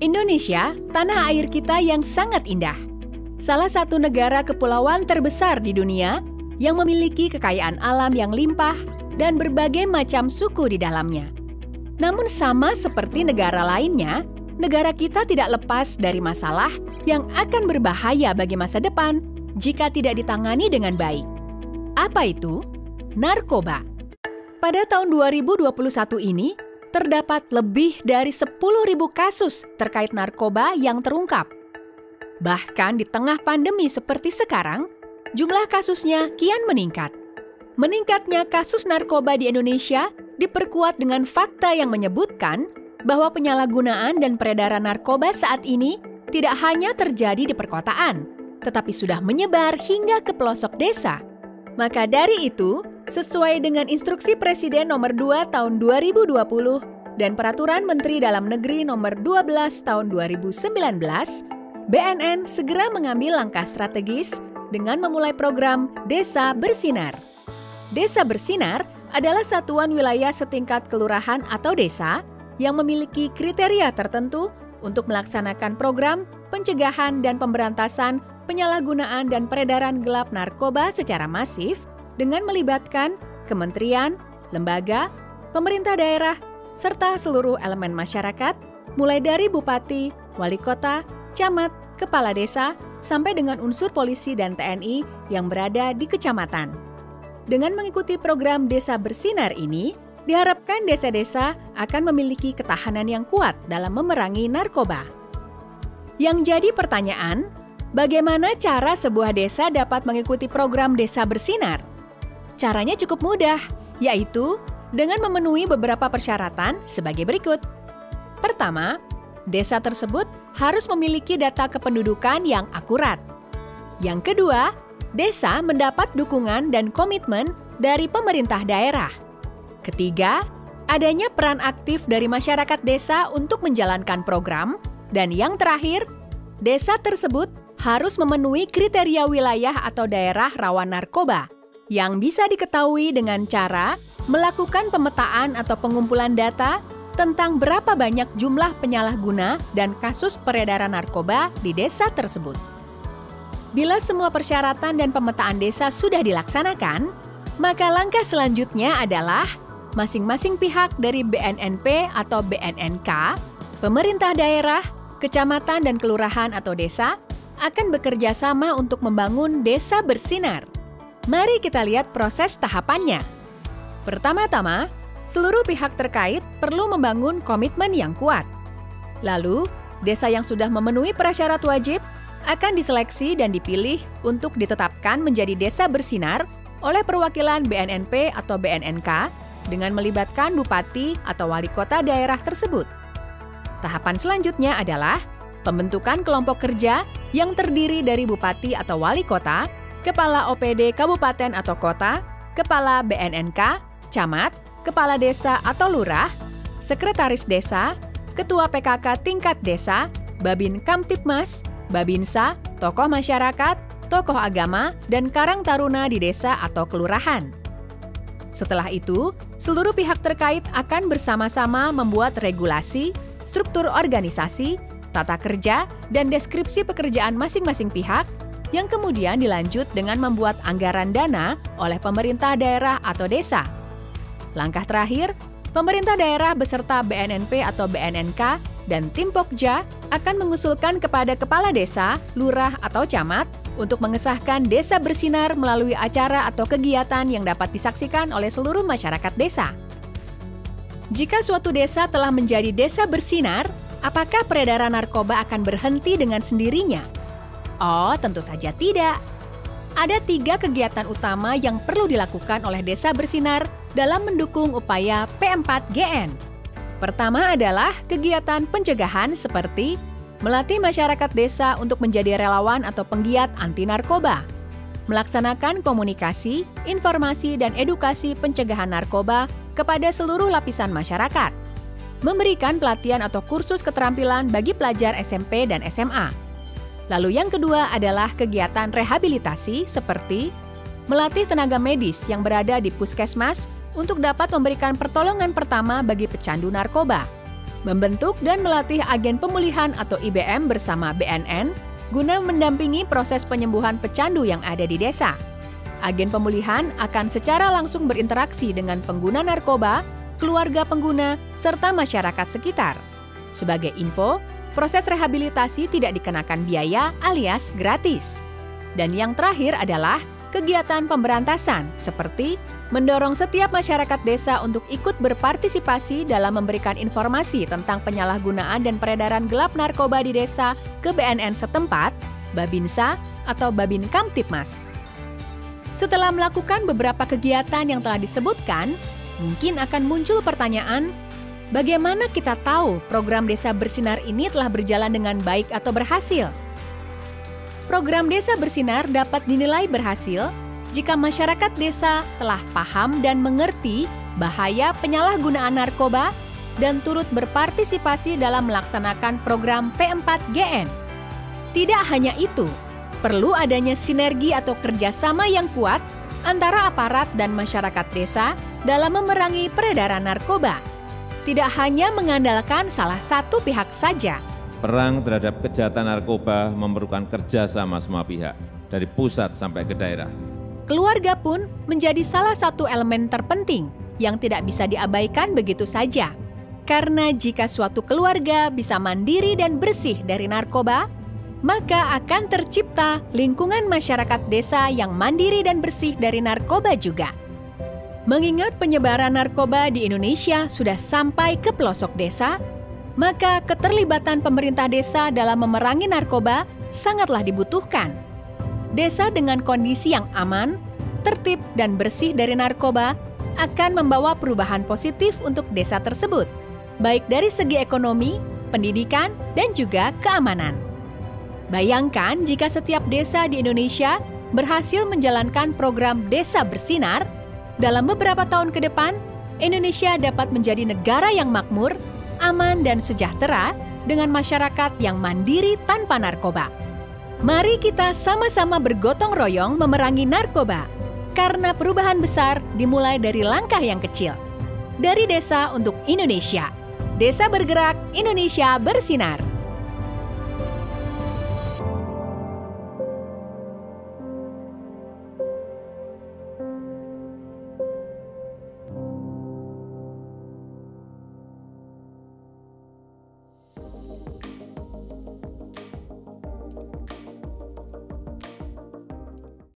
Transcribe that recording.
Indonesia, tanah air kita yang sangat indah. Salah satu negara kepulauan terbesar di dunia yang memiliki kekayaan alam yang limpah dan berbagai macam suku di dalamnya. Namun sama seperti negara lainnya, negara kita tidak lepas dari masalah yang akan berbahaya bagi masa depan jika tidak ditangani dengan baik. Apa itu? Narkoba. Pada tahun 2021 ini, terdapat lebih dari 10.000 kasus terkait narkoba yang terungkap. Bahkan di tengah pandemi seperti sekarang, jumlah kasusnya kian meningkat. Meningkatnya kasus narkoba di Indonesia diperkuat dengan fakta yang menyebutkan bahwa penyalahgunaan dan peredaran narkoba saat ini tidak hanya terjadi di perkotaan, tetapi sudah menyebar hingga ke pelosok desa. Maka dari itu, sesuai dengan Instruksi Presiden Nomor 2 Tahun 2020 dan Peraturan Menteri Dalam Negeri Nomor 12 Tahun 2019, BNN segera mengambil langkah strategis dengan memulai program Desa Bersinar. Desa Bersinar adalah satuan wilayah setingkat kelurahan atau desa yang memiliki kriteria tertentu untuk melaksanakan program pencegahan dan pemberantasan penyalahgunaan dan peredaran gelap narkoba secara masif dengan melibatkan kementerian, lembaga, pemerintah daerah, serta seluruh elemen masyarakat, mulai dari bupati, wali kota, camat, kepala desa, sampai dengan unsur polisi dan TNI yang berada di kecamatan. Dengan mengikuti program Desa Bersinar ini, diharapkan desa-desa akan memiliki ketahanan yang kuat dalam memerangi narkoba. Yang jadi pertanyaan, bagaimana cara sebuah desa dapat mengikuti program Desa Bersinar? Caranya cukup mudah, yaitu dengan memenuhi beberapa persyaratan sebagai berikut. Pertama, desa tersebut harus memiliki data kependudukan yang akurat. Yang kedua, desa mendapat dukungan dan komitmen dari pemerintah daerah. Ketiga, adanya peran aktif dari masyarakat desa untuk menjalankan program. Dan yang terakhir, desa tersebut harus memenuhi kriteria wilayah atau daerah rawan narkoba yang bisa diketahui dengan cara melakukan pemetaan atau pengumpulan data tentang berapa banyak jumlah penyalahguna dan kasus peredaran narkoba di desa tersebut. Bila semua persyaratan dan pemetaan desa sudah dilaksanakan, maka langkah selanjutnya adalah masing-masing pihak dari BNNP atau BNNK, pemerintah daerah, kecamatan dan kelurahan atau desa akan bekerja sama untuk membangun Desa Bersinar. Mari kita lihat proses tahapannya. Pertama-tama, seluruh pihak terkait perlu membangun komitmen yang kuat. Lalu, desa yang sudah memenuhi prasyarat wajib akan diseleksi dan dipilih untuk ditetapkan menjadi Desa Bersinar oleh perwakilan BNNP atau BNNK dengan melibatkan bupati atau wali kota daerah tersebut. Tahapan selanjutnya adalah pembentukan kelompok kerja yang terdiri dari bupati atau wali kota, kepala OPD kabupaten atau kota, kepala BNNK, camat, kepala desa atau lurah, sekretaris desa, ketua PKK tingkat desa, Babin Kamtipmas, Babinsa, tokoh masyarakat, tokoh agama, dan karang taruna di desa atau kelurahan. Setelah itu, seluruh pihak terkait akan bersama-sama membuat regulasi, struktur organisasi, tata kerja, dan deskripsi pekerjaan masing-masing pihak yang kemudian dilanjut dengan membuat anggaran dana oleh pemerintah daerah atau desa. Langkah terakhir, pemerintah daerah beserta BNNP atau BNNK dan tim Pokja akan mengusulkan kepada kepala desa, lurah atau camat untuk mengesahkan Desa Bersinar melalui acara atau kegiatan yang dapat disaksikan oleh seluruh masyarakat desa. Jika suatu desa telah menjadi Desa Bersinar, apakah peredaran narkoba akan berhenti dengan sendirinya? Oh, tentu saja tidak. Ada 3 kegiatan utama yang perlu dilakukan oleh Desa Bersinar dalam mendukung upaya P4GN. Pertama adalah kegiatan pencegahan seperti melatih masyarakat desa untuk menjadi relawan atau penggiat anti narkoba, melaksanakan komunikasi, informasi, dan edukasi pencegahan narkoba kepada seluruh lapisan masyarakat, memberikan pelatihan atau kursus keterampilan bagi pelajar SMP dan SMA. Lalu yang kedua adalah kegiatan rehabilitasi seperti melatih tenaga medis yang berada di puskesmas untuk dapat memberikan pertolongan pertama bagi pecandu narkoba, membentuk dan melatih agen pemulihan atau IBM bersama BNN guna mendampingi proses penyembuhan pecandu yang ada di desa. Agen pemulihan akan secara langsung berinteraksi dengan pengguna narkoba, keluarga pengguna, serta masyarakat sekitar. Sebagai info, proses rehabilitasi tidak dikenakan biaya alias gratis. Dan yang terakhir adalah kegiatan pemberantasan, seperti mendorong setiap masyarakat desa untuk ikut berpartisipasi dalam memberikan informasi tentang penyalahgunaan dan peredaran gelap narkoba di desa ke BNN setempat, Babinsa, atau Babin Kamtipmas. Setelah melakukan beberapa kegiatan yang telah disebutkan, mungkin akan muncul pertanyaan, bagaimana kita tahu program Desa Bersinar ini telah berjalan dengan baik atau berhasil? Program Desa Bersinar dapat dinilai berhasil jika masyarakat desa telah paham dan mengerti bahaya penyalahgunaan narkoba dan turut berpartisipasi dalam melaksanakan program P4GN. Tidak hanya itu, perlu adanya sinergi atau kerjasama yang kuat antara aparat dan masyarakat desa dalam memerangi peredaran narkoba. Tidak hanya mengandalkan salah satu pihak saja. Perang terhadap kejahatan narkoba memerlukan kerjasama semua pihak, dari pusat sampai ke daerah. Keluarga pun menjadi salah satu elemen terpenting yang tidak bisa diabaikan begitu saja. Karena jika suatu keluarga bisa mandiri dan bersih dari narkoba, maka akan tercipta lingkungan masyarakat desa yang mandiri dan bersih dari narkoba juga. Mengingat penyebaran narkoba di Indonesia sudah sampai ke pelosok desa, maka keterlibatan pemerintah desa dalam memerangi narkoba sangatlah dibutuhkan. Desa dengan kondisi yang aman, tertib, dan bersih dari narkoba akan membawa perubahan positif untuk desa tersebut, baik dari segi ekonomi, pendidikan, dan juga keamanan. Bayangkan jika setiap desa di Indonesia berhasil menjalankan program Desa Bersinar, dalam beberapa tahun ke depan, Indonesia dapat menjadi negara yang makmur, aman dan sejahtera dengan masyarakat yang mandiri tanpa narkoba. Mari kita sama-sama bergotong royong memerangi narkoba, karena perubahan besar dimulai dari langkah yang kecil. Dari desa untuk Indonesia. Desa bergerak, Indonesia bersinar.